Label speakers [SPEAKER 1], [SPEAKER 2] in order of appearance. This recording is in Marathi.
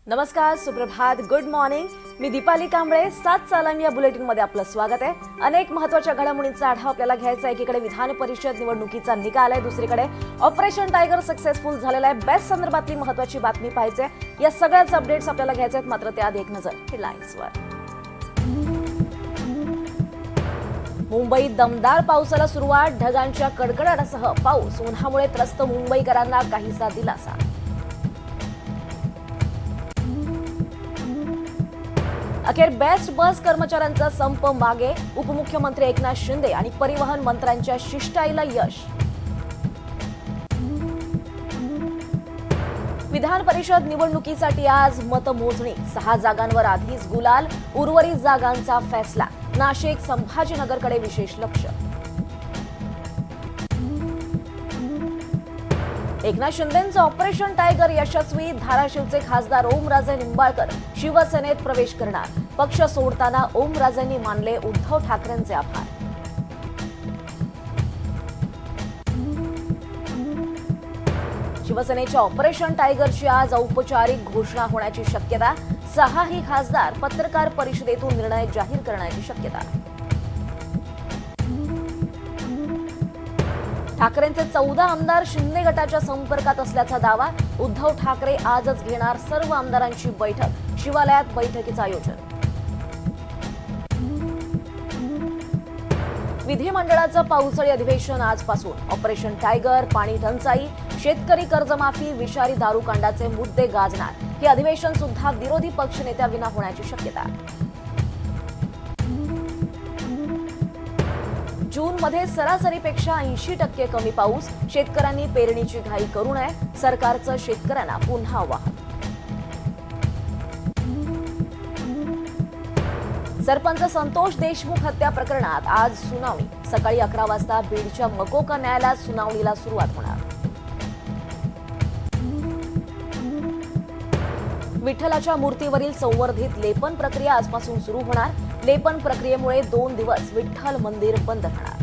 [SPEAKER 1] नमस्कार, सुप्रभात, गुड मॉर्निंग. मी दीपाली कांबळे. 7 सालामी या बुलेटिनमध्ये आपलं स्वागत आहे. अनेक महत्त्वाच्या घडामोडींचा आढावा आपल्याला घ्यायचा आहे. एकीकडे विधान परिषद निवडणुकीचा निकाल आहे, दुसरीकडे ऑपरेशन टायगर सक्सेसफुल झालेला आहे. बेस्ट संदर्भातली महत्त्वाची बातमी पाहिजे. या सगळ्याच अपडेट्स आपल्याला घ्यायचे आहेत. मात्र त्याआधी एक नजर हेडलाईन्सवर. मुंबईत दमदार पावसाला सुरुवात. ढगांच्या कडकडाटासह पाऊस. उन्हामुळे त्रस्त मुंबईकरांना काहीसा दिलासा. अखेर बेस्ट बस कर्मचाऱ्यांचा संप मागे. उपमुख्यमंत्री एकनाथ शिंदे आणि परिवहन मंत्र्यांच्या शिष्टाईला यश. विधान परिषद निवडणुकीसाठी आज मतमोजणी. 6 जागांवर आधीच गुलाल. उर्वरित जागांचा फैसला. नाशिक, संभाजीनगरकडे विशेष लक्ष. एकनाथ शिंदेंचं ऑपरेशन टायगर यशस्वी. धाराशिवचे खासदार ओमराजे निंबाळकर शिवसेनेत प्रवेश करणार. पक्ष सोडताना ओमराजेंनी मानले उद्धव ठाकरेंचे आभार. शिवसेनेच्या ऑपरेशन टायगरची आज औपचारिक घोषणा होण्याची शक्यता. 6ही खासदार पत्रकार परिषदेतून निर्णय जाहीर करण्याची शक्यता. ठाकरेंचे 14 आमदार शिंदे गटाच्या संपर्कात असल्याचा दावा. उद्धव ठाकरे आजच घेणार सर्व आमदारांची बैठक. शिवालयात बैठकीचं आयोजन. विधिमंडळाचं पावसाळी अधिवेशन आजपासून. ऑपरेशन टायगर, पाणी टंचाई, शेतकरी कर्जमाफी, विषारी दारूकांडाचे मुद्दे गाजणार. हे अधिवेशन सुद्धा विरोधी पक्षनेत्याविना होण्याची शक्यता. जूनमध्ये सरासरीपेक्षा 80% कमी पाऊस. शेतकऱ्यांनी पेरणीची घाई करू नये. सरकारचं शेतकऱ्यांना पुन्हा आवाहन. सरपंच संतोष देशमुख हत्या प्रकरणात आज सुनावणी. सकाळी 11 वाजता बीडच्या मकोका न्यायालयात सुनावणीला सुरुवात होणार. विठ्ठलाच्या मूर्तीवरील संवर्धित लेपन प्रक्रिया आजपासून सुरू होणार. लेपन प्रक्रियेमुळे 2 दिवस विठ्ठल मंदिर बंद राहणार.